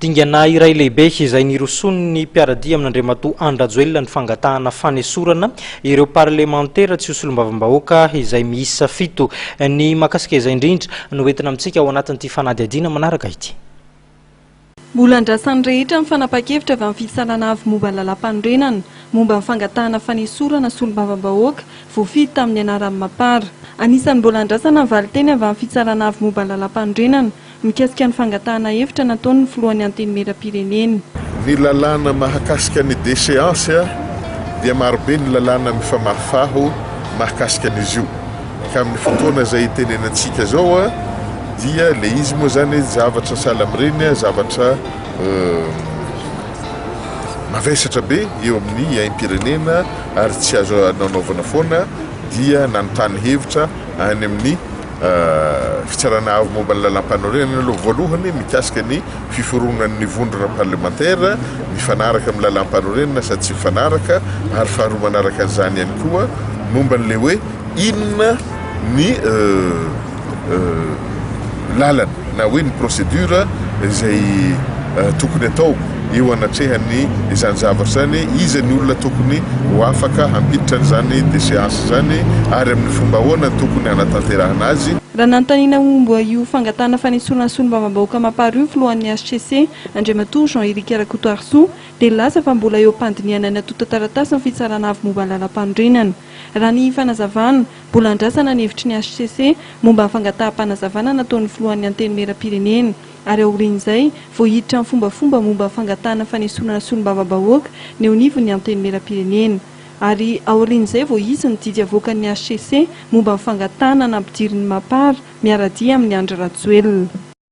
Dingana iray lehibe izay nirosony mpiaradia amin'Andriamatoa Andrajoelina ny fangatahana fanesorana ireo parlementera tsy osolombavambahoaka izay miisa 7 ny makasika izay indrindra no entina amintsika ao anatin'ity fanadihadiana manaraka ity. Mbola andrasany rehetra ny fanapa-kevitra avy amin'ny fitsanana avy momba ny lalam-panorenana momba ny fangatahana fanesorana solombavam-bahoaka voafidy tamin'ny anaran'ny Mapara. Anisan'ny mbola andrasana ny valiteny avy amin'ny fitsanana avy momba ny lalam-panorenana mikasika ny fangatahana hevitra nataony ny filohan'ny antenimieram-pirenena. Ny lalàna mahakasika ny déchéance dia marobe ny lalàna mifamafaho mahakasika an'izy io. Ka amin'ny fotoana izay tenenantsika zao dia le izy moa zany zavatra salamreny zavatra mavesatra be eo amin'ny aim-pirenena ary tsy azo anaovana foana dia nanontany hevitra any amin'ny fitsarana avy momba ny lalam-panorenana aloha voalohany mikasika ny fiforonan'ny vondrona parlementaire mifanaraka amin'ny lalam-panorenana sady tsy mifanaraka ary faharoa manaraka an'izany ihany koa momba n'le hoe inona ny lalana na hoe ny procédure izay tokony atao eo anatrehany izany zavatra zany iza ny olona tokony ho afaka hampiditra n'izany déchéance zany ary amin'ny fomba ahoana tokony hanatanterahana azy. Raha nanontaniana momba io fangatahana fanesorana solombavam-bahoaka Mapara io filohan'ny HCC Andriamatoa Jean-Éric Rakotoarso dia laza fa mbola eo am-pandiniana ny atota taratasy ny fitsarana avy momba ny lalam-panorenana. Raha ny fanazavana mbola andrasana ny hevitry ny HCC momba ny fangataham-panazavana nataon'ny filohan'ny antenimieram-pirenena ary aorian'izay voahiditra amin'ny fombafomba momba ny fangatahana fanesorana solombavam-bahoaka ny eo anivon'ny antenimieram-pirenena. Ary aorian'izay voahisy ny didy avoakan'ny HCC momba ny fangatahana nampidirin'ny Mapara miaradia amin'ny Andry Rajoelina.